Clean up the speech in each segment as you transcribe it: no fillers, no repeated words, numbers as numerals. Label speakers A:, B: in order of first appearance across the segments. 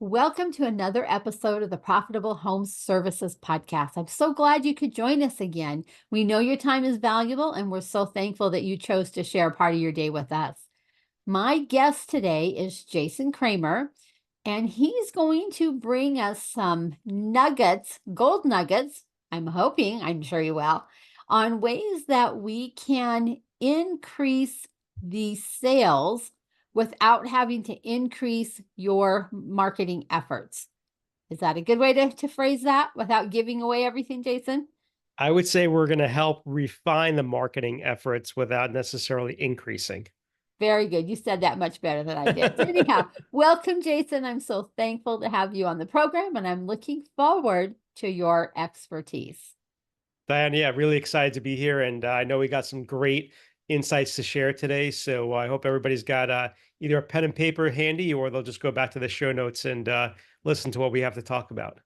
A: Welcome to another episode of the Profitable Home Services Podcast. I'm so glad you could join us again. We know your time is valuable, and we're so thankful that you chose to share part of your day with us. My guest today is Jason Kramer, and he's going to bring us some nuggets, gold nuggets, I'm sure you will, on ways that we can increase the sales without having to increase your marketing efforts. Is that a good way to phrase that without giving away everything, Jason?
B: I would say we're going to help refine the marketing efforts without necessarily increasing.
A: Very good. You said that much better than I did. So anyhow, welcome, Jason. I'm so thankful to have you on the program, and I'm looking forward to your expertise.
B: Diane, yeah, really excited to be here. And I know we got some great insights to share today. So I hope everybody's got either a pen and paper handy or they'll just go back to the show notes and listen to what we have to talk about.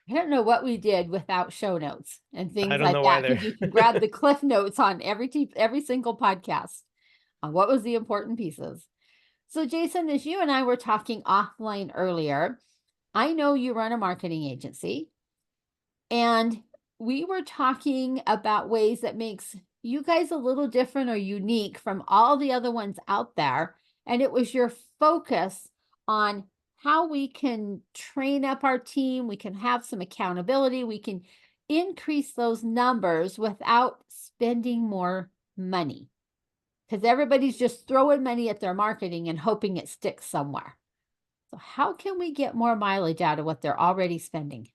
A: I don't know what we did without show notes and
B: I
A: things
B: don't
A: like
B: know
A: that,
B: either.
A: because you can grab the cliff notes on every single podcast on what was the important pieces. So, Jason, as you and I were talking offline earlier, I know you run a marketing agency, and we were talking about ways that makes you guys a little different or unique from all the other ones out there. And it was your focus on how we can train up our team, we can have some accountability, we can increase those numbers without spending more money. Because everybody's just throwing money at their marketing and hoping it sticks somewhere. So, how can we get more mileage out of what they're already spending?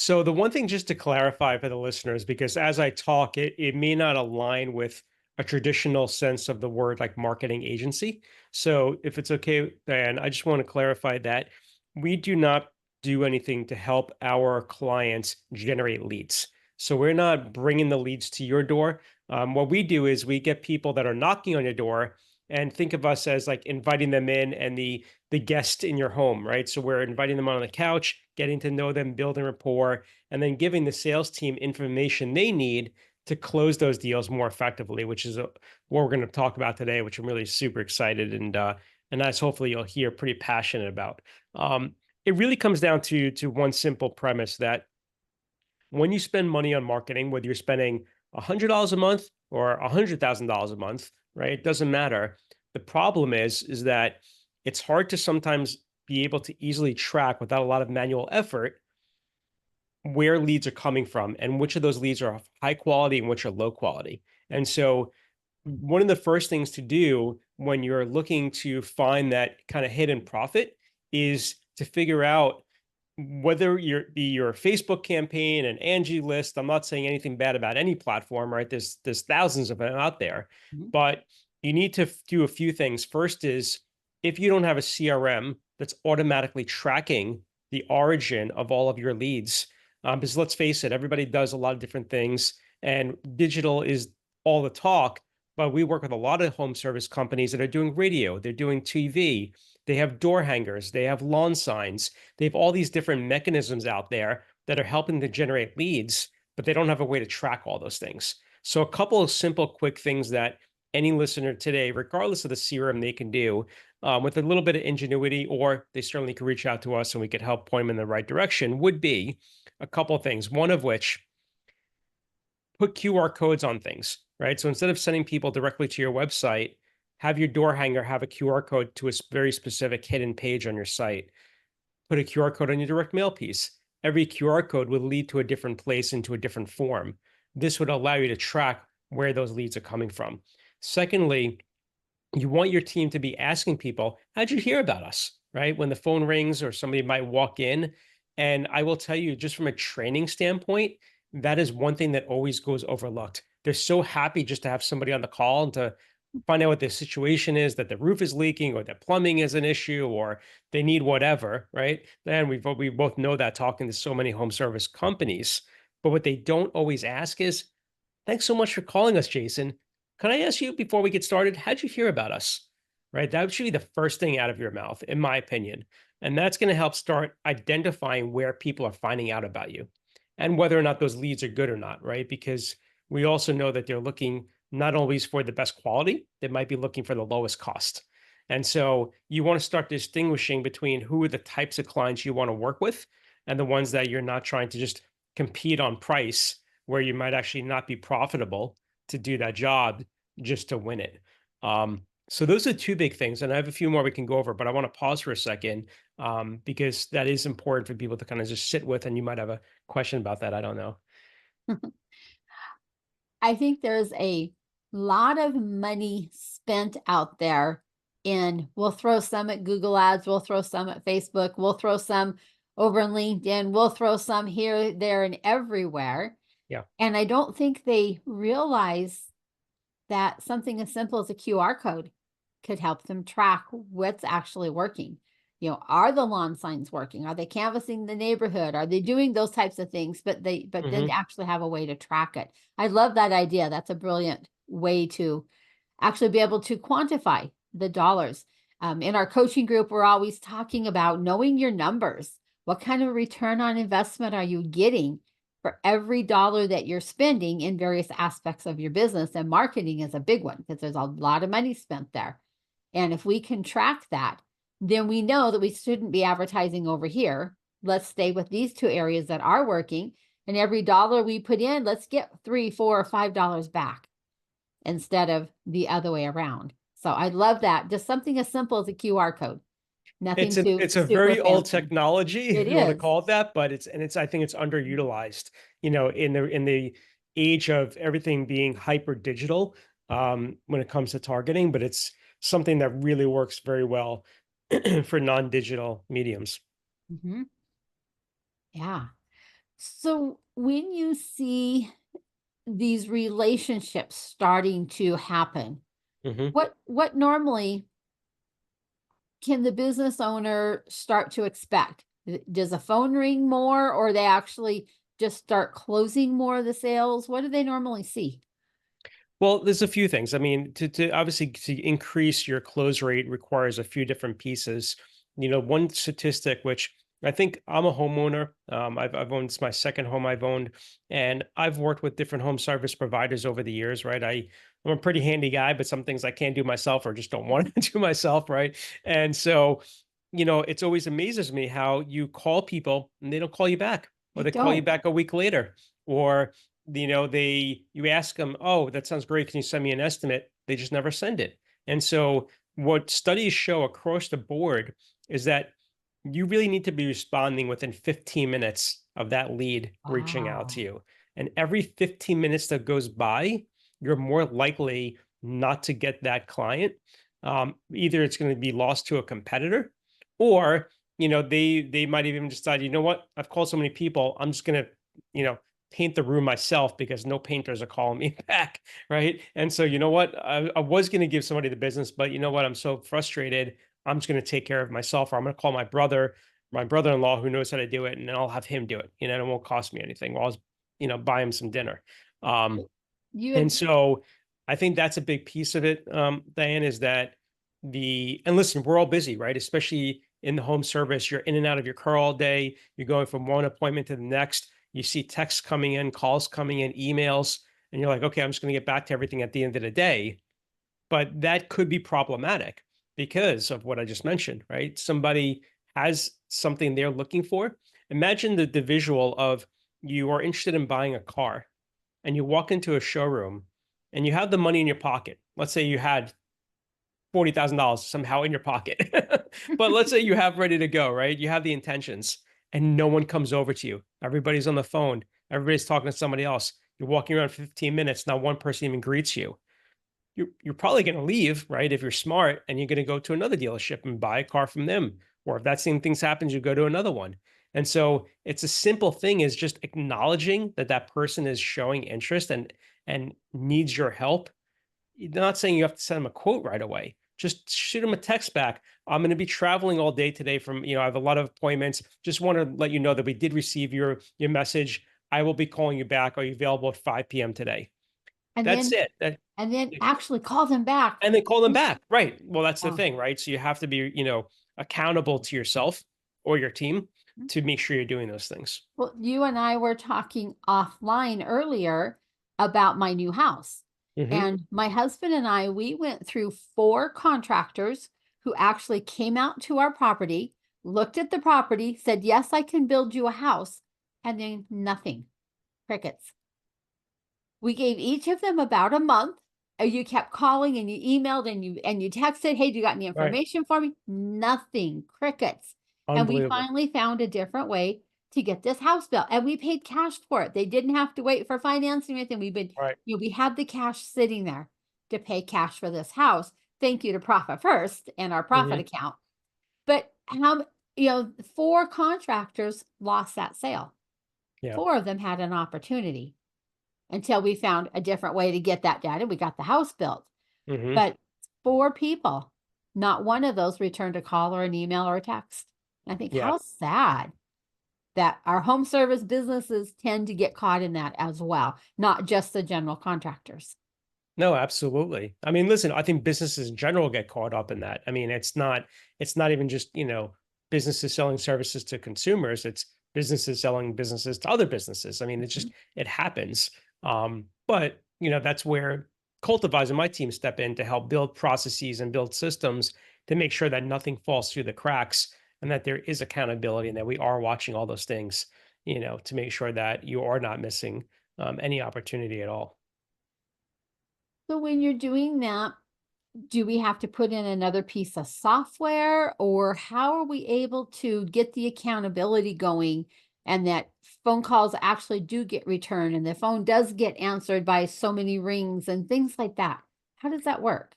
B: So the one thing just to clarify for the listeners, because as I talk, it may not align with a traditional sense of the word like marketing agency. So if it's okay, Diane, I just want to clarify that we do not do anything to help our clients generate leads. So we're not bringing the leads to your door. What we do is we get people that are knocking on your door and think of us as like inviting them in and the guest in your home, right? So we're inviting them on the couch, getting to know them, building rapport, and then giving the sales team information they need to close those deals more effectively, which is what we're going to talk about today, which I'm really super excited and that's hopefully you'll hear pretty passionate about. It really comes down to one simple premise that when you spend money on marketing, whether you're spending $100 a month or $100,000 a month, right? It doesn't matter. The problem is that it's hard to sometimes be able to easily track without a lot of manual effort where leads are coming from and which of those leads are of high quality and which are low quality. And so one of the first things to do when you're looking to find that kind of hidden profit is to figure out whether your Facebook campaign and Angie list. I'm not saying anything bad about any platform, right? There's thousands of them out there,
A: Mhm.
B: but you need to do a few things. First is if you don't have a CRM that's automatically tracking the origin of all of your leads, because let's face it, everybody does a lot of different things, and digital is all the talk. But we work with a lot of home service companies that are doing radio, they're doing TV, they have door hangers, they have lawn signs, they have all these different mechanisms out there that are helping to generate leads, but they don't have a way to track all those things. So, a couple of simple, quick things that any listener today, regardless of the CRM they can do, with a little bit of ingenuity, or they certainly could reach out to us and we could help point them in the right direction, would be a couple of things. One of which, put QR codes on things, right? So instead of sending people directly to your website, have your door hanger have a QR code to a very specific hidden page on your site. Put a QR code on your direct mail piece. Every QR code would lead to a different place into a different form. This would allow you to track where those leads are coming from. Secondly, you want your team to be asking people, how'd you hear about us? Right? When the phone rings or somebody might walk in. And I will tell you, just from a training standpoint, that is one thing that always goes overlooked. They're so happy just to have somebody on the call and to find out what the situation is, that the roof is leaking or that plumbing is an issue or they need whatever, right? And we both know that talking to so many home service companies. But what they don't always ask is, thanks so much for calling us, Jason. Can I ask you before we get started, how'd you hear about us? Right? That should be the first thing out of your mouth, in my opinion. And that's going to help start identifying where people are finding out about you and whether or not those leads are good or not, right? Because we also know that they're looking not always for the best quality, they might be looking for the lowest cost. And so you want to start distinguishing between who are the types of clients you want to work with and the ones that you're not trying to just compete on price, where you might actually not be profitable to do that job just to win it. So those are two big things. And I have a few more we can go over, but I want to pause for a second, because that is important for people to kind of just sit with. And you might have a question about that. I don't know.
A: I think there's a lot of money spent out there in, we'll throw some at Google Ads, we'll throw some at Facebook, we'll throw some over in LinkedIn, we'll throw some here, there, and everywhere.
B: Yeah.
A: And I don't think they realize that something as simple as a QR code could help them track what's actually working. Are the lawn signs working? Are they canvassing the neighborhood? Are they doing those types of things? But then actually have a way to track it. I love that idea. That's a brilliant way to actually be able to quantify the dollars. In our coaching group, we're always talking about knowing your numbers. What kind of return on investment are you getting for every dollar that you're spending in various aspects of your business? And marketing is a big one because there's a lot of money spent there. And if we can track that, then we know that we shouldn't be advertising over here. Let's stay with these two areas that are working. And every dollar we put in, let's get $3, $4, or $5 back instead of the other way around. So I love that. Just something as simple as a QR code. Nothing too
B: It's a
A: super
B: very old
A: fancy.
B: technology, if
A: It
B: you want to
A: is.
B: call it that, but I think it's underutilized, in the age of everything being hyper digital, when it comes to targeting, but it's something that really works very well for non-digital mediums.
A: Mhm. Yeah. So when you see these relationships starting to happen,
B: Mhm.
A: what normally can the business owner start to expect? Does a phone ring more, or they actually just start closing more of the sales? What do they normally see?
B: Well, there's a few things. I mean, to obviously to increase your close rate requires a few different pieces. One statistic, which I think I'm a homeowner. I've owned, it's my second home I've owned, and I've worked with different home service providers over the years. Right, I'm a pretty handy guy, but some things I can't do myself or just don't want to do myself. Right, and so it's always amazes me how you call people and they don't call you back, or
A: They
B: they call you
A: don't.
B: back a week later, or you ask them, "Oh, that sounds great. Can you send me an estimate?" They just never send it. And so what studies show across the board is that you really need to be responding within 15 minutes of that lead reaching out to
A: Wow.
B: you. And every 15 minutes that goes by, you're more likely not to get that client. Either it's going to be lost to a competitor, or they might even decide, you know what, I've called so many people, I'm just going to you know paint the room myself because no painters are calling me back, right? And so, you know what, I was going to give somebody the business, but you know what, I'm so frustrated, I'm just going to take care of myself, or I'm going to call my brother-in-law who knows how to do it, and then I'll have him do it. And it won't cost me anything. While I was, buy him some dinner. Um,
A: You
B: and
A: had
B: so I think that's a big piece of it, Diane, is that and listen, we're all busy, right? Especially in the home service, you're in and out of your car all day. You're going from one appointment to the next. You see texts coming in, calls coming in, emails, and you're like, okay, I'm just going to get back to everything at the end of the day. But that could be problematic because of what I just mentioned, right? Somebody has something they're looking for. Imagine the visual of, you are interested in buying a car and you walk into a showroom and you have the money in your pocket. Let's say you had $40,000 somehow in your pocket. But let's say you have ready to go, right? You have the intentions and no one comes over to you. Everybody's on the phone. Everybody's talking to somebody else. You're walking around 15 minutes. Not one person even greets you. You're probably going to leave, right? If you're smart, and you're going to go to another dealership and buy a car from them. Or if that same thing happens, you go to another one. And so it's a simple thing, is just acknowledging that that person is showing interest and needs your help. You're not saying you have to send them a quote right away. Just shoot them a text back. I'm going to be traveling all day today I have a lot of appointments. Just want to let you know that we did receive your message. I will be calling you back. Are you available at 5 p.m. today?
A: and
B: That's
A: then
B: it.
A: and then actually call them back.
B: And then call them back. Right. Well, that's the
A: Oh.
B: thing, right? So you have to be, accountable to yourself or your team to make sure you're doing those things.
A: Well, you and I were talking offline earlier about my new house.
B: Hmm.
A: And my husband and I, we went through 4 contractors. who actually came out to our property, looked at the property, said, "Yes, I can build you a house," and then nothing, crickets. We gave each of them about a month. You kept calling and you emailed and you texted, "Hey, do you got any
B: Right.
A: information for me?" Nothing, crickets. And we
B: Unbelievable.
A: finally found a different way to get this house built, and we paid cash for it. They didn't have to wait for financing or anything.
B: Right.
A: We had the cash sitting there to pay cash for this house. Thank you to Profit First and our profit
B: Hmm.
A: account. But four contractors lost that sale.
B: Yeah.
A: Four of them had an opportunity until we found a different way to get that done, and we got the house built.
B: Hmm.
A: But four people, not one of those returned a call or an email or a text. And I think
B: Yeah.
A: how sad that our home service businesses tend to get caught in that as well, not just the general contractors.
B: No, absolutely. I mean, listen, I think businesses in general get caught up in that. I mean, it's not even just, businesses selling services to consumers, it's businesses selling businesses to other businesses. I mean,
A: Mhm.
B: it happens. But, that's where Cultivars and my team step in to help build processes and build systems to make sure that nothing falls through the cracks and that there is accountability and that we are watching all those things, to make sure that you are not missing any opportunity at all.
A: So when you're doing that, do we have to put in another piece of software, or how are we able to get the accountability going and that phone calls actually do get returned and the phone does get answered by so many rings and things like that? How does that work?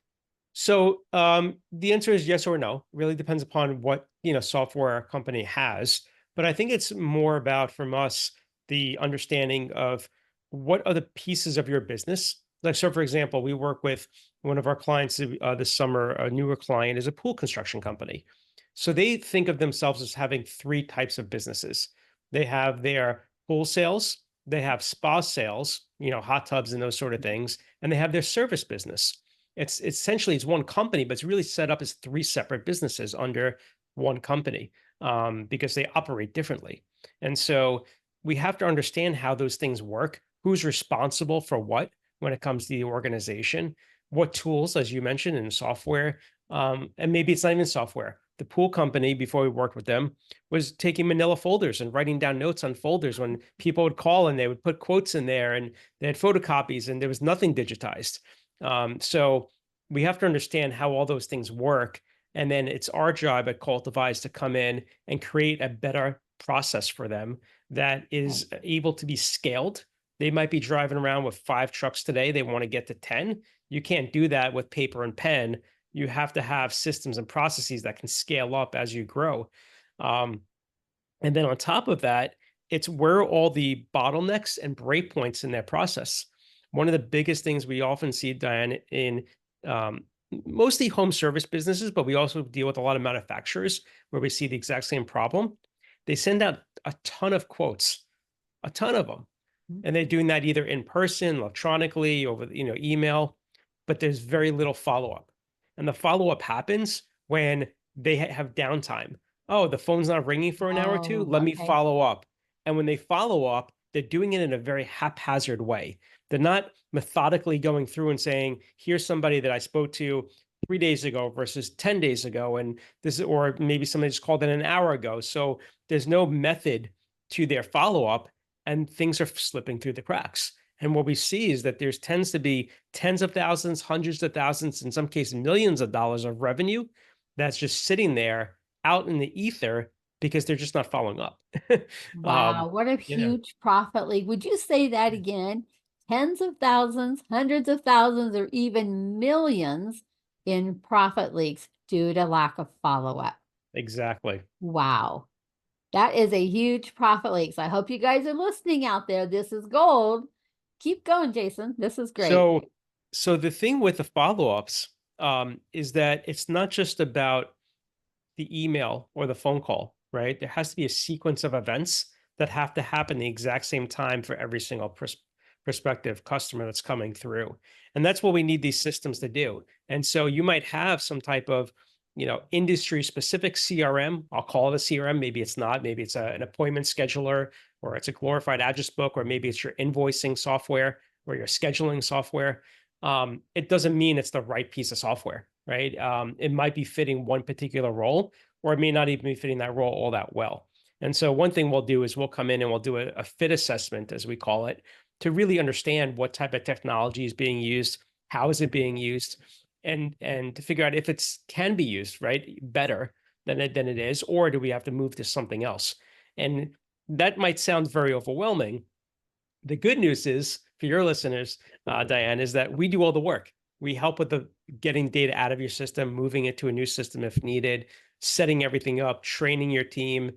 B: So the answer is yes or no. Really depends upon what software a company has. But I think it's more about from us the understanding of what are the pieces of your business. Like so, for example, we work with one of our clients this summer. A newer client is a pool construction company. So they think of themselves as having three types of businesses. They have their pool sales, they have spa sales, hot tubs and those sort of things, and they have their service business. It's essentially it's one company, but it's really set up as three separate businesses under one company because they operate differently. And so we have to understand how those things work, who's responsible for what when it comes to the organization, what tools, as you mentioned, in software, and maybe it's not even software. The pool company, before we worked with them, was taking manila folders and writing down notes on folders when people would call and they would put quotes in there and they had photocopies and there was nothing digitized. So we have to understand how all those things work. And then it's our job at Cultivize to come in and create a better process for them that
A: Right.
B: is able to be scaled. They might be driving around with 5 trucks today. They want to get to 10. You can't do that with paper and pen. You have to have systems and processes that can scale up as you grow. Um, and then on top of that, it's where are all the bottlenecks and breakpoints in that process. One of the biggest things we often see, Diane, in um, mostly home service businesses, but we also deal with a lot of manufacturers where we see the exact same problem. They send out a ton of quotes, a ton of them,
A: Mhm.
B: and they're doing that either in person, electronically, over email, but there's very little follow-up. And the follow-up happens when they have downtime. Oh, the phone's not ringing for an hour or two.
A: Oh,
B: Let me
A: okay.
B: follow up. And when they follow up, they're doing it in a very haphazard way. They're not methodically going through and saying, here's somebody that I spoke to 3 days ago versus 10 days ago. And this, or maybe somebody just called in an hour ago. So there's no method to their follow-up and things are slipping through the cracks. And what we see is that there's tends to be tens of thousands, hundreds of thousands, in some cases, millions of dollars of revenue that's just sitting there out in the ether because they're just not following up. um,
A: Wow, what a
B: you know,
A: huge profit leak. Would you say that again? Tens of thousands, hundreds of thousands, or even millions in profit leaks due to lack of follow-up.
B: exactly.
A: Wow. That is a huge profit leak. So I hope you guys are listening out there. This is gold. Keep going, Jason. This is great.
B: So, so the thing with the follow-ups is that it's not just about the email or the phone call, right? There has to be a sequence of events that have to happen the exact same time for every single prospective customer that's coming through. And that's what we need these systems to do. And so you might have some type of, industry specific CRM. I'll call it a CRM. Maybe it's not. Maybe it's an appointment scheduler, or it's a glorified address book, or maybe it's your invoicing software or your scheduling software. It doesn't mean it's the right piece of software, right? It might be fitting one particular role, or it may not even be fitting that role all that well. And so one thing we'll do is we'll come in and we'll do a fit assessment, as we call it, to really understand what type of technology is being used, how is it being used, and to figure out if it's can be used, right, better than it is, or do we have to move to something else? And that might sound very overwhelming. The good news is for your listeners, Diane, is that we do all the work. We help with the getting data out of your system, moving it to a new system if needed, setting everything up, training your team,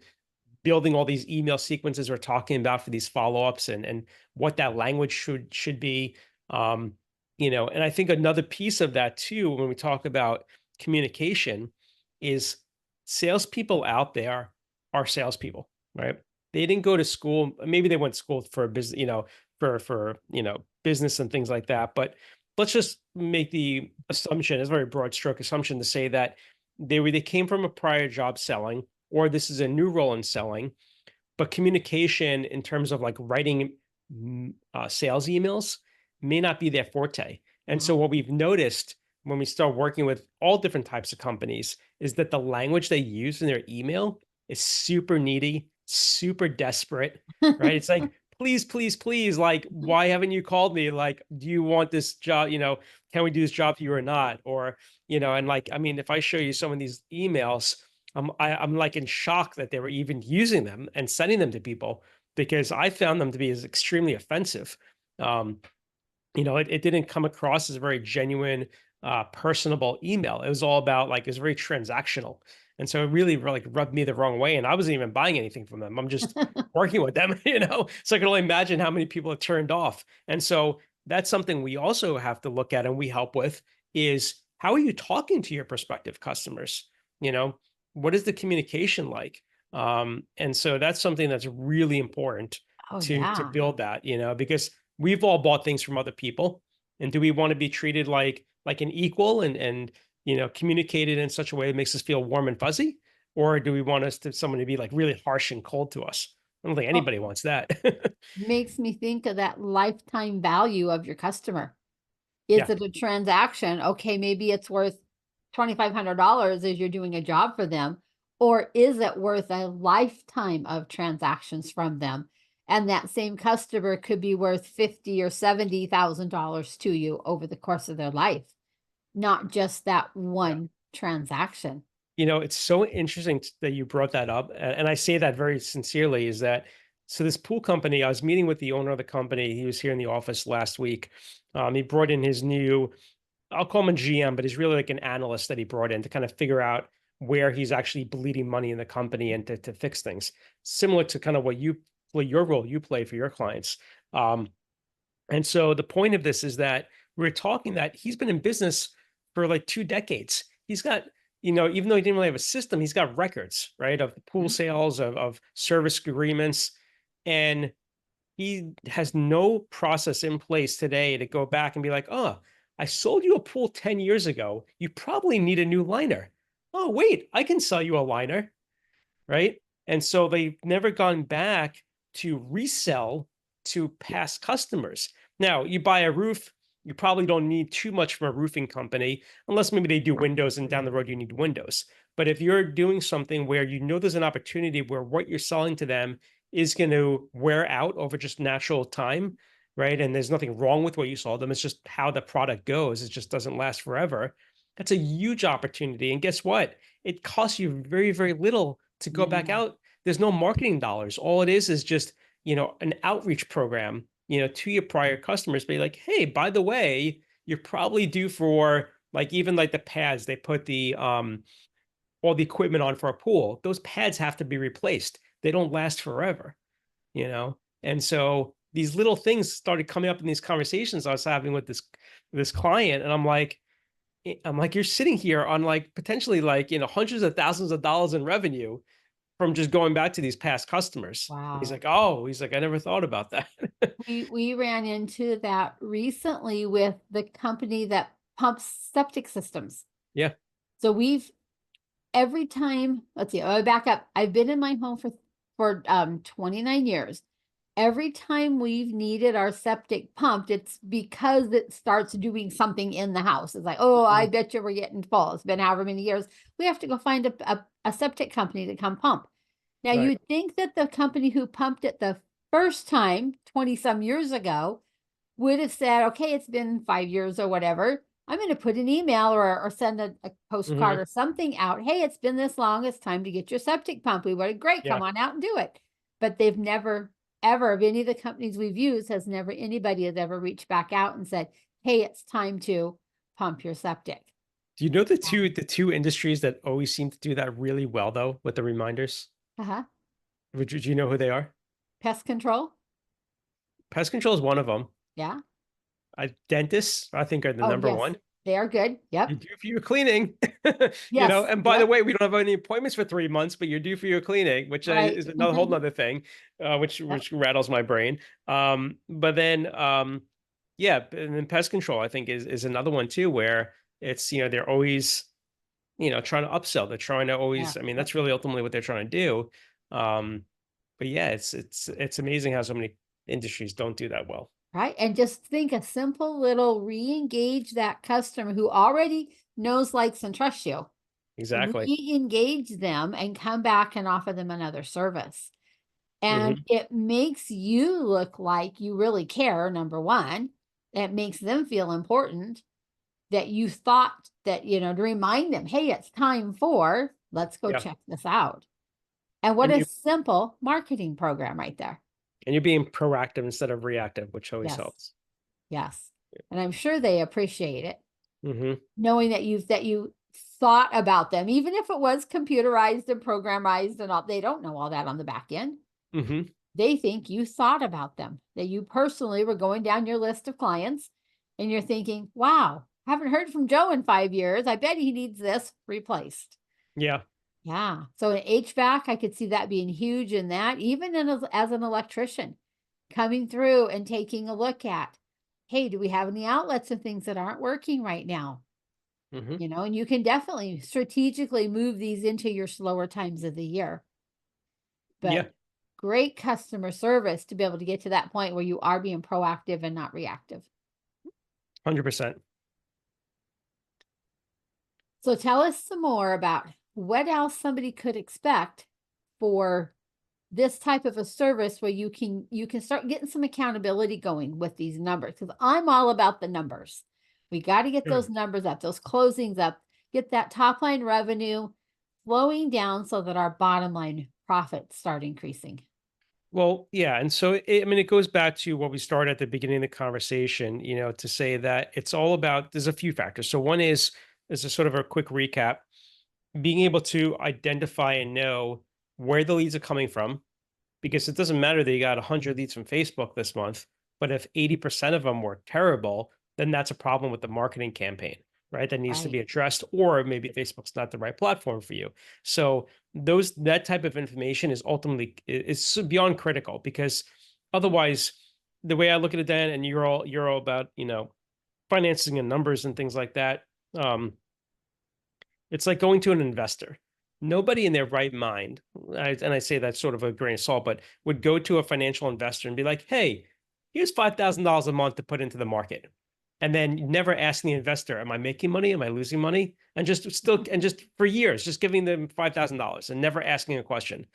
B: building all these email sequences we're talking about for these follow-ups, and what that language should be. Um, and I think another piece of that too, when we talk about communication, is salespeople out there are salespeople, right? They didn't go to school. Maybe they went to school for a business, for business and things like that. But let's just make the assumption, it's a very broad stroke assumption, to say that they came from a prior job selling, or this is a new role in selling, but communication in terms of like writing sales emails may not be their forte. And so
A: Wow.
B: what we've noticed when we start working with all different types of companies is that the language they use in their email is super needy, super desperate, right? It's like, please, please, please, like, why haven't you called me? Like, do you want this job? Can we do this job for you or not? Or, and like, I mean, if I show you some of these emails, I'm like in shock that they were even using them and sending them to people, because I found them to be as extremely offensive. Um, it didn't come across as a very genuine, personable email. It was all about, like, it was very transactional. And so it really like rubbed me the wrong way. And I wasn't even buying anything from them. I'm just working with them, So I can only imagine how many people it turned off. And so that's something we also have to look at and we help with, is how are you talking to your prospective customers? You know, what is the communication like? And so that's something that's really important
A: Oh,
B: to
A: yeah.
B: build that, because we've all bought things from other people, and do we want to be treated like an equal, and communicated in such a way that makes us feel warm and fuzzy, or do we want someone to be like really harsh and cold to us? I don't think
A: Well,
B: anybody wants that.
A: makes me think of that lifetime value of your customer. Is
B: Yeah.
A: it a transaction? Okay, maybe it's worth $2,500 as you're doing a job for them, or is it worth a lifetime of transactions from them? And that same customer could be worth 50 or $70,000 to you over the course of their life, not just that
B: Yeah.
A: one transaction.
B: It's so interesting that you brought that up. And I say that very sincerely, is that, so this pool company, I was meeting with the owner of the company. He was here in the office last week. He brought in his new, I'll call him a GM, but he's really like an analyst that he brought in to kind of figure out where he's actually bleeding money in the company and to fix things. Similar to kind of what your role you play for your clients. Um, and so the point of this is that we're talking that he's been in business for like 2 decades. He's got, even though he didn't really have a system, he's got records, right, of pool
A: Mhm.
B: sales, of service agreements. And he has no process in place today to go back and be like, oh, I sold you a pool 10 years ago. You probably need a new liner. Oh, wait, I can sell you a liner, right? And so they've never gone back to resell to past customers. Now, you buy a roof, you probably don't need too much from a roofing company, unless maybe they do windows and down the road you need windows. But if you're doing something where there's an opportunity where what you're selling to them is going to wear out over just natural time, right? And there's nothing wrong with what you sold them. It's just how the product goes. It just doesn't last forever. That's a huge opportunity. And guess what? It costs you very, very little to go back
A: Yeah.
B: out. There's no marketing dollars. All it is just, an outreach program, to your prior customers. Be like, hey, by the way, you're probably due for, like, even like the pads they put the all the equipment on for a pool. Those pads have to be replaced. They don't last forever, you know? And so these little things started coming up in these conversations I was having with this client. And I'm like, you're sitting here on like potentially like, hundreds of thousands of dollars in revenue from just going back to these past customers. He's
A: Wow.
B: like, oh, he's like, I never thought about that.
A: We ran into that recently with the company that pumps septic systems.
B: Yeah.
A: So we've every time, let's see, I back up. I've been in my home for 29 years. every time we've needed our septic pumped, it's because it starts doing something in the house. It's like, oh, I
B: Mhm.
A: bet you we're getting full. It's been however many years. We have to go find a septic company to come pump. Now,
B: Right.
A: you'd think that the company who pumped it the first time, 20 some years ago, would have said, okay, it's been 5 years or whatever. I'm going to put an email or send a postcard
B: Hmm.
A: or something out. Hey, it's been this long. It's time to get your septic pump. We would great.
B: Yeah.
A: Come on out and do it. But they've never, ever, of any of the companies we've used, anybody has ever reached back out and said, hey, it's time to pump your septic.
B: Do you know the two industries that always seem to do that really well though with the reminders?
A: Uh-huh.
B: Do you know who they are?
A: Pest control.
B: Pest control is one of them.
A: Yeah.
B: Dentists, I think, are the
A: Oh,
B: number
A: yes.
B: one.
A: They are good.
B: You're
A: Yep.
B: due for your cleaning,
A: Yes.
B: and by the
A: Yep.
B: way, we don't have any appointments for 3 months, but you're due for your cleaning, which
A: Right.
B: is another whole nother thing, which
A: Yep.
B: which rattles my brain. But then, yeah, and then pest control, I think, is another one too, where it's they're always trying to upsell. They're trying to
A: Yeah.
B: always. I mean,
A: Yep.
B: that's really ultimately what they're trying to do. Um, but yeah, it's amazing how so many industries don't do that well.
A: Right. And just think a simple little re-engage that customer who already knows, likes, and trusts you.
B: Exactly.
A: Re-engage them and come back and offer them another service. And
B: Hmm.
A: it makes you look like you really care, number one. It makes them feel important that you thought that, to remind them, hey, it's time for, let's go
B: Yeah,
A: check this out. And what
B: and
A: a
B: you
A: simple marketing program right there.
B: and you're being proactive instead of reactive, which always
A: Yes.
B: helps.
A: Yes. And I'm sure they appreciate it,
B: Hmm.
A: knowing that you thought about them, even if it was computerized and programized and all. They don't know all that on the back end.
B: Hmm.
A: They think you thought about them, that you personally were going down your list of clients and you're thinking, wow, haven't heard from Joe in 5 years. I bet he needs this replaced.
B: Yeah.
A: Yeah. So in HVAC, I could see that being huge in that, even as an electrician coming through and taking a look at, hey, do we have any outlets and things that aren't working right now?
B: Hmm.
A: And you can definitely strategically move these into your slower times of the year.
B: Yeah.
A: But great customer service to be able to get to that point where you are being proactive and not reactive.
B: 100%.
A: So tell us some more about what else somebody could expect for this type of a service where you can start getting some accountability going with these numbers, because I'm all about the numbers. We got to get
B: Sure.
A: those numbers up, those closings up, get that top line revenue flowing down so that our bottom line profits start increasing.
B: Well, yeah, and so I mean, it goes back to what we started at the beginning of the conversation. To say that it's all about. There's a few factors. So one is a sort of a quick recap: being able to identify and know where the leads are coming from, because it doesn't matter that you got 100 leads from Facebook this month, but if 80% of them were terrible, then that's a problem with the marketing campaign, right? That needs to
A: Right.
B: be addressed, or maybe Facebook's not the right platform for you. So that type of information is ultimately is beyond critical, because otherwise, the way I look at it, Dan, and you're all about financing and numbers and things like that. Um, it's like going to an investor. Nobody in their right mind, and I say that sort of a grain of salt, but would go to a financial investor and be like, "Hey, here's $5,000 a month to put into the market," and then never ask the investor, "Am I making money? Am I losing money?" And just for years, just giving them $5,000 and never asking a question.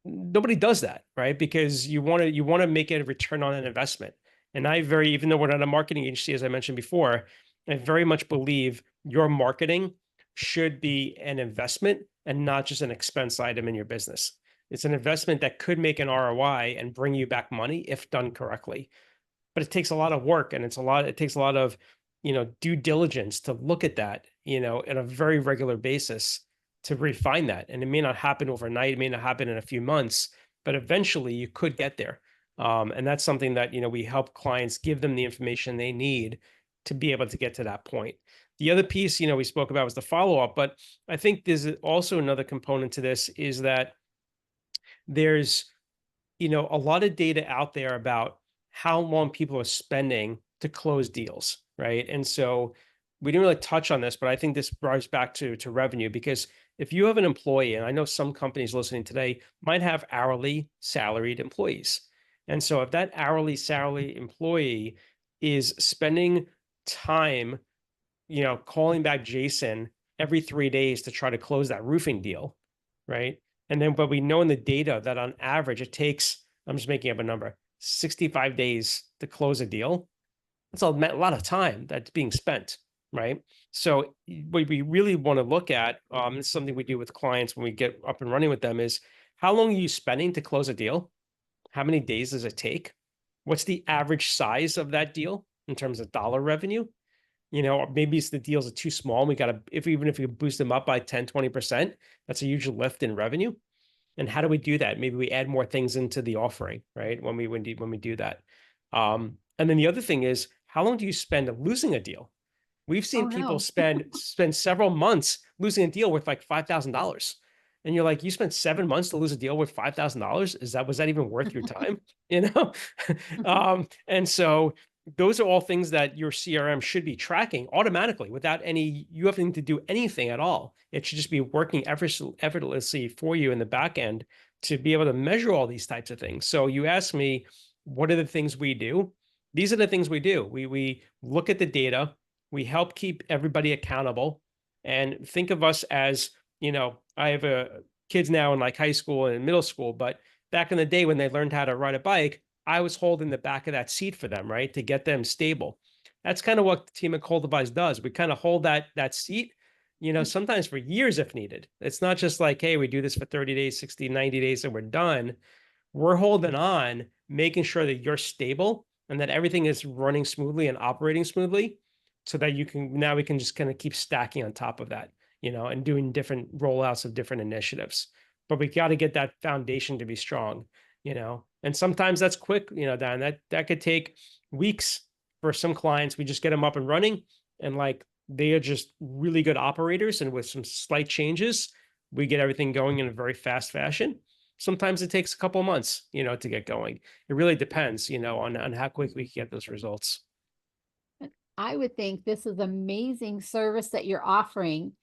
B: Nobody does that, right? Because you want to make it a return on an investment. And even though we're not a marketing agency, as I mentioned before, I very much believe your marketing should be an investment and not just an expense item in your business. It's an investment that could make an ROI and bring you back money if done correctly, but it takes a lot of work, and it takes a lot of due diligence to look at that on a very regular basis, to refine that. And it may not happen overnight, it may not happen in a few months, but eventually you could get there. And that's something that we help clients, give them the information they need to be able to get to that point. The other piece we spoke about was the follow-up, but I think there's also another component to this, is that there's a lot of data out there about how long people are spending to close deals, right? And so we didn't really touch on this, but I think this drives back to revenue, because if you have an employee, and I know some companies listening today might have hourly salaried employees, And so if that hourly salary employee is spending time, calling back Jason every 3 days to try to close that roofing deal, right? And then, but we know in the data that on average it takes, I'm just making up a number, 65 days to close a deal. That's a lot of time that's being spent, right? So what we really want to look at, it's something we do with clients when we get up and running with them, is how long are you spending to close a deal? How many days does it take? What's the average size of that deal in terms of dollar revenue? Maybe it's the deals are too small. And we got to, even if we boost them up by 10, 20%, that's a huge lift in revenue. And how do we do that? Maybe we add more things into the offering, right? When we do that. And then the other thing is, how long do you spend losing a deal? We've
A: Oh
B: seen people
A: no.
B: spend several months losing a deal worth like $5,000. And you're like, you spent 7 months to lose a deal worth $5,000? Was that even worth your time? You know? And so those are all things that your CRM should be tracking automatically without you having to do anything at all. It should just be working effortlessly for you in the back end to be able to measure all these types of things. So you ask me, what are the things we do? These are the things we do. We look at the data, we help keep everybody accountable, and think of us as, I have kids now in like high school and middle school, but back in the day when they learned how to ride a bike, I was holding the back of that seat for them, right, to get them stable. That's kind of what the team at Cold Advice does. We kind of hold that seat, sometimes for years if needed. It's not just like, hey, we do this for 30 days, 60, 90 days, and we're done. We're holding on, making sure that you're stable and that everything is running smoothly and operating smoothly, so that we can just kind of keep stacking on top of that, and doing different rollouts of different initiatives. But we got to get that foundation to be strong, and sometimes that's quick, Dan, that could take weeks. For some clients, we just get them up and running, and like they are just really good operators, and with some slight changes, we get everything going in a very fast fashion. Sometimes it takes a couple of months, to get going. It really depends, on how quick we can get those results.
A: I would think this is amazing service that you're offering,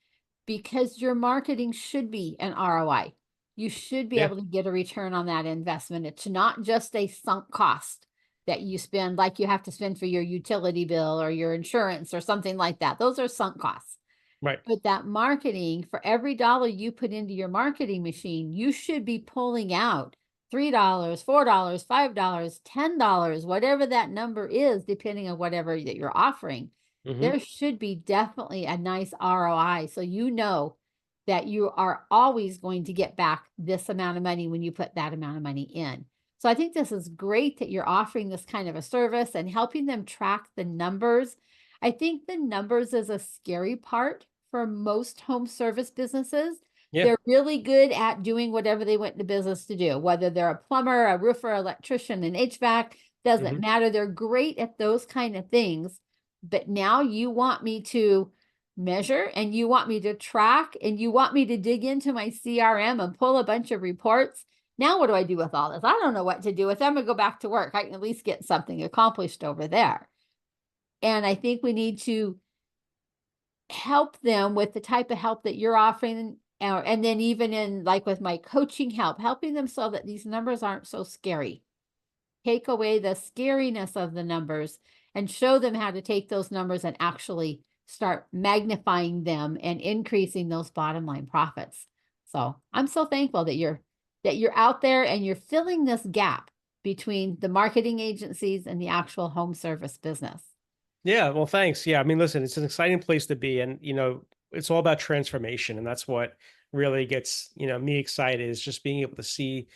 A: because your marketing should be an ROI. You should be
B: Yeah.
A: able to get a return on that investment. It's not just a sunk cost that you spend, like you have to spend for your utility bill or your insurance or something like that. Those are sunk costs.
B: Right.
A: But that marketing, for every dollar you put into your marketing machine, you should be pulling out $3, $4, $5, $10, whatever that number is, depending on whatever that you're offering.
B: Mm-hmm.
A: There should be definitely a nice ROI. So you know that you are always going to get back this amount of money when you put that amount of money in. So I think this is great that you're offering this kind of a service and helping them track the numbers. I think the numbers is a scary part for most home service businesses.
B: Yeah.
A: They're really good at doing whatever they went into business to do, whether they're a plumber, a roofer, electrician, an HVAC, doesn't
B: Mm-hmm.
A: matter. They're great at those kind of things. But now you want me to measure, and you want me to track, and you want me to dig into my CRM and pull a bunch of reports. Now, what do I do with all this? I don't know what to do with them. I'm going to go back to work. I can at least get something accomplished over there. And I think we need to help them with the type of help that you're offering. And then even in like with my coaching help, helping them so that these numbers aren't so scary. Take away the scariness of the numbers and show them how to take those numbers and actually start magnifying them and increasing those bottom line profits. So I'm so thankful that you're out there and you're filling this gap between the marketing agencies and the actual home service business.
B: Yeah. Well, thanks. Yeah. I mean, listen, it's an exciting place to be. And, it's all about transformation. And that's what really gets, me excited, is just being able to see,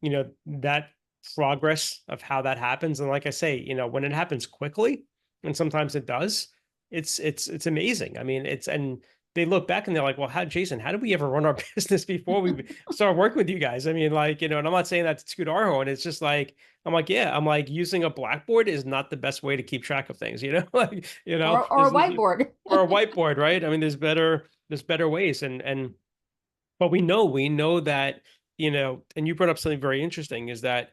B: that progress of how that happens. And like I say, when it happens quickly, and sometimes it does, it's amazing. I mean, and they look back and they're like, well, Jason, how did we ever run our business before we started working with you guys? I mean, like, and I'm not saying that to scoot our horn. It's just like, I'm like, yeah, I'm like, using a blackboard is not the best way to keep track of things, like,
A: Or a whiteboard.
B: or a whiteboard, right? I mean, there's better ways. But we know that, and you brought up something very interesting, is that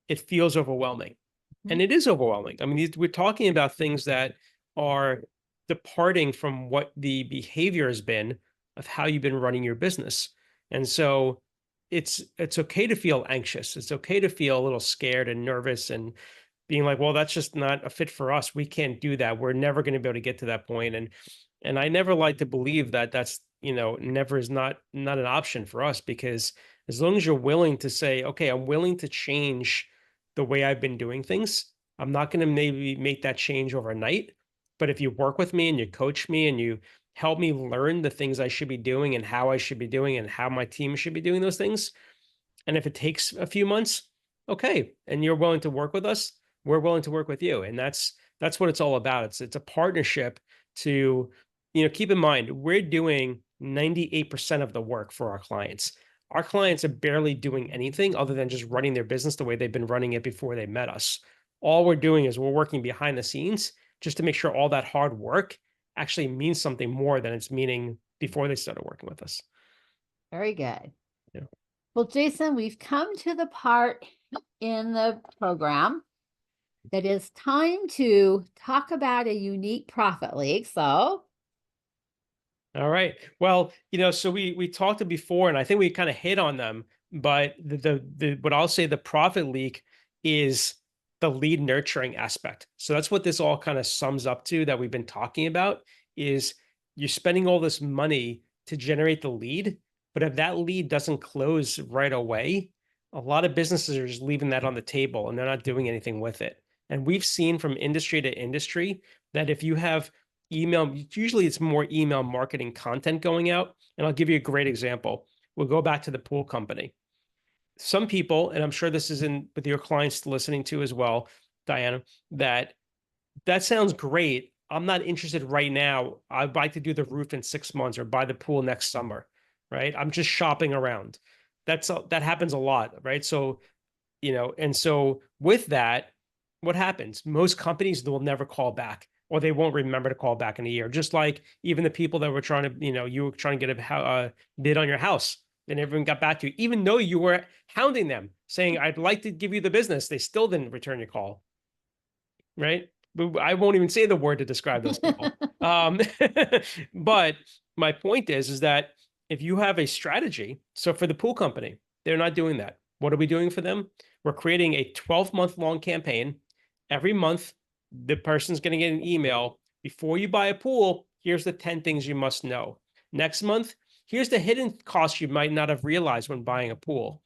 B: it feels overwhelming. And it is overwhelming. I mean, we're talking about things that are departing from what the behavior has been of how you've been running your business. And so it's okay to feel anxious. It's okay to feel a little scared and nervous and being like, well, that's just not a fit for us. We can't do that. We're never going to be able to get to that point. And I never like to believe that that's, never is not an option for us, because as long as you're willing to say, okay, I'm willing to change the way I've been doing things. I'm not going to maybe make that change overnight, but if you work with me and you coach me and you help me learn the things I should be doing and how I should be doing and how my team should be doing those things, and if it takes a few months, okay, and you're willing to work with us, we're willing to work with you. And that's what it's all about. It's a partnership to, keep in mind, we're doing 98% of the work for our clients. Our clients are barely doing anything other than just running their business the way they've been running it before they met us. All we're doing is we're working behind the scenes just to make sure all that hard work actually means something more than it's meaning before they started working with us.
A: Very good.
B: Yeah.
A: Well, Jason, we've come to the part in the program that is time to talk about a unique profit leak. So,
B: All right. Well, so we talked it before, and I think we kind of hit on them. But the what I'll say the profit leak is the lead nurturing aspect. So that's what this all kind of sums up to that we've been talking about is you're spending all this money to generate the lead, but if that lead doesn't close right away, a lot of businesses are just leaving that on the table and they're not doing anything with it. And we've seen from industry to industry that if you have email, usually it's more email marketing content going out. And I'll give you a great example. We'll go back to the pool company. Some people, and I'm sure this is in with your clients listening to as well, Diana, that sounds great. I'm not interested right now. I'd like to do the roof in 6 months or buy the pool next summer, right? I'm just shopping around. That happens a lot, right? So and so with that, what happens? Most companies will never call back, or they won't remember to call back in a year. Just like even the people that were trying to, you were trying to get a bid on your house, and everyone got back to you, even though you were hounding them, saying, "I'd like to give you the business." They still didn't return your call, right? I won't even say the word to describe those people. Um, but my point is that if you have a strategy, so for the pool company, they're not doing that. What are we doing for them? We're creating a 12-month long campaign. Every month, the person's going to get an email. Before you buy a pool, here's the 10 things you must know. Next month, here's the hidden costs you might not have realized when buying a pool.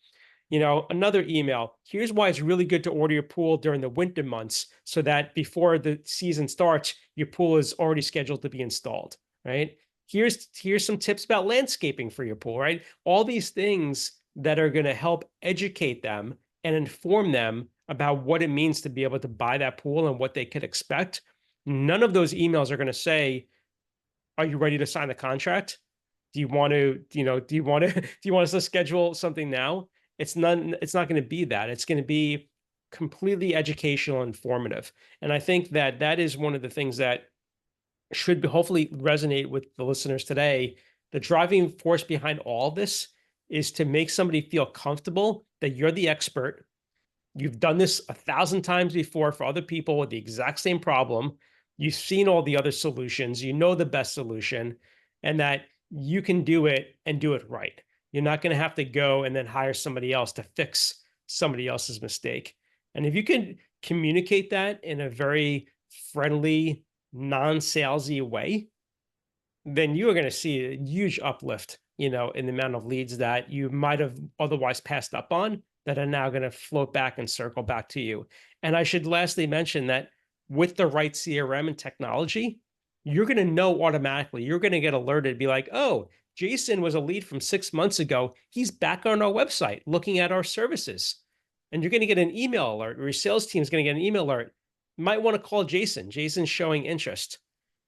B: Another email. Here's why it's really good to order your pool during the winter months so that before the season starts, your pool is already scheduled to be installed, right? Here's some tips about landscaping for your pool, right? All these things that are going to help educate them and inform them about what it means to be able to buy that pool and what they could expect. None of those emails are going to say, "Are you ready to sign the contract? Do you want to, do you want to, do you want us to schedule something now?" It's not going to be that. It's going to be completely educational and informative. And I think that that is one of the things that should hopefully resonate with the listeners today. The driving force behind all of this is to make somebody feel comfortable that you're the expert. You've done this 1,000 times before for other people with the exact same problem. You've seen all the other solutions. You know the best solution, and that you can do it and do it right. You're not going to have to go and then hire somebody else to fix somebody else's mistake. And if you can communicate that in a very friendly, non-salesy way, then you are going to see a huge uplift, in the amount of leads that you might have otherwise passed up on that are now going to float back and circle back to you. And I should lastly mention that with the right CRM and technology, you're going to know automatically. You're going to get alerted, be like, oh, Jason was a lead from 6 months ago. He's back on our website looking at our services. And you're going to get an email alert, or your sales team is going to get an email alert. You might want to call Jason. Jason's showing interest.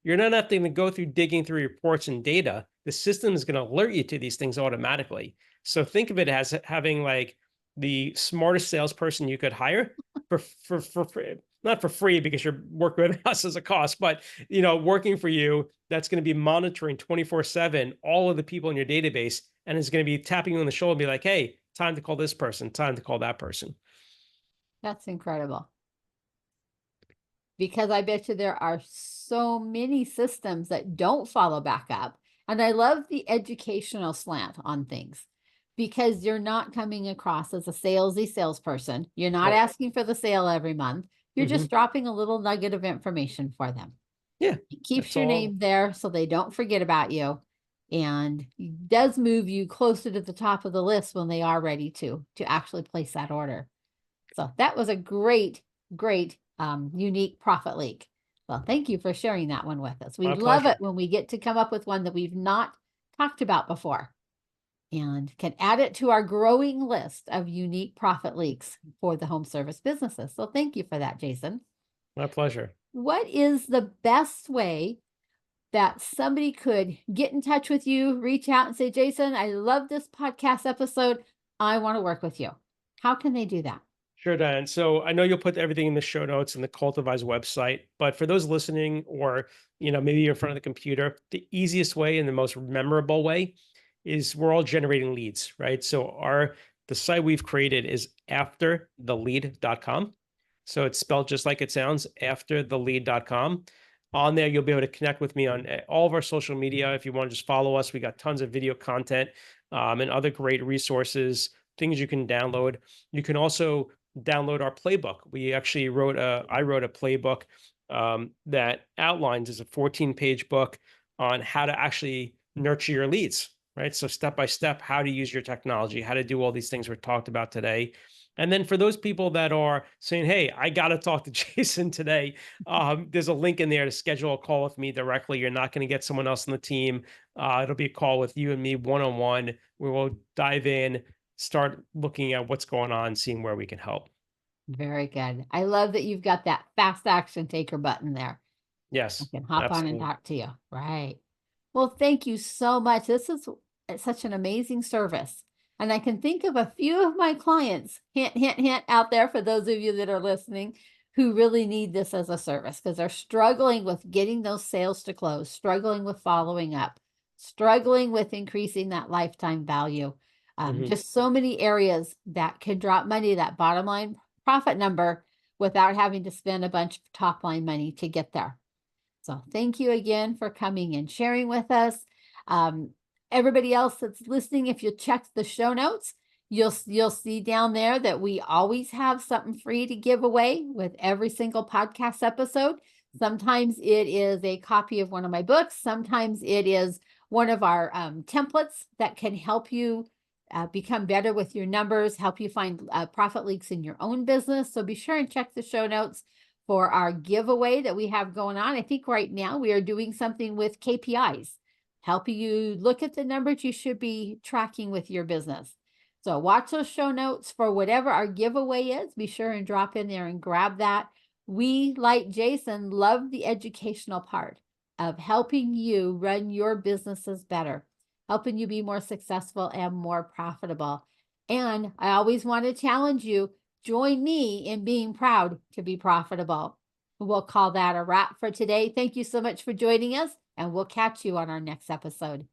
B: You're not having to go through digging through reports and data. The system is going to alert you to these things automatically. So think of it as having like the smartest salesperson you could hire for free. Not for free because you're working with us as a cost, but working for you, that's going to be monitoring 24/7 all of the people in your database, and is going to be tapping you on the shoulder and be like, hey, time to call this person, time to call that person.
A: that's incredible. Because I bet you there are so many systems that don't follow back up. And I love the educational slant on things. because you're not coming across as a salesy salesperson. You're not
B: Right.
A: asking for the sale every month. You're
B: Hmm.
A: just dropping a little nugget of information for them.
B: Yeah.
A: It keeps
B: That's
A: your
B: all.
A: name there so they don't forget about you, and does move you closer to the top of the list when they are ready to actually place that order. So that was a great unique profit leak. Well, thank you for sharing that one with us. We
B: My
A: love it
B: pleasure.
A: when we get to come up with one that we've not talked about before and can add it to our growing list of unique profit leaks for the home service businesses. So thank you for that, Jason.
B: My pleasure.
A: What is the best way that somebody could get in touch with you, reach out and say, Jason, I love this podcast episode. I want to work with you? How can they do that?
B: Sure, Diane. So I know you'll put everything in the show notes and the Cultivize website, but for those listening, or maybe you're in front of the computer, the easiest way and the most memorable way is we're all generating leads, right? So the site we've created is afterthelead.com. So it's spelled just like it sounds, afterthelead.com. On there, you'll be able to connect with me on all of our social media. If you want to just follow us, we got tons of video content and other great resources, things you can download. You can also download our playbook. I wrote a playbook that outlines as a 14-page book on how to actually nurture your leads, right? So step by step, how to use your technology, how to do all these things we're talked about today. And then for those people that are saying, hey, I got to talk to Jason today, there's a link in there to schedule a call with me directly. You're not going to get someone else on the team. It'll be a call with you and me one-on-one. We will dive in, start looking at what's going on, seeing where we can help.
A: Very good. I love that you've got that fast action taker button there. I
B: Yes,
A: can hop on and
B: absolutely.
A: talk to you. Right. Well, thank you so much. This is such an amazing service. And I can think of a few of my clients, hint, hint, hint, out there for those of you that are listening, who really need this as a service because they're struggling with getting those sales to close, struggling with following up, struggling with increasing that lifetime value.
B: Hmm.
A: Just so many areas that can drop money, that bottom line profit number, without having to spend a bunch of top line money to get there. So thank you again for coming and sharing with us. Um, Everybody else that's listening, if you check the show notes, you'll see down there that we always have something free to give away with every single podcast episode. Sometimes it is a copy of one of my books. Sometimes it is one of our templates that can help you become better with your numbers, help you find profit leaks in your own business. So be sure and check the show notes for our giveaway that we have going on. I think right now we are doing something with KPIs, helping you look at the numbers you should be tracking with your business. So watch those show notes for whatever our giveaway is. Be sure and drop in there and grab that. We, like Jason, love the educational part of helping you run your businesses better, helping you be more successful and more profitable. And I always want to challenge you, join me in being proud to be profitable. We'll call that a wrap for today. Thank you so much for joining us, and we'll catch you on our next episode.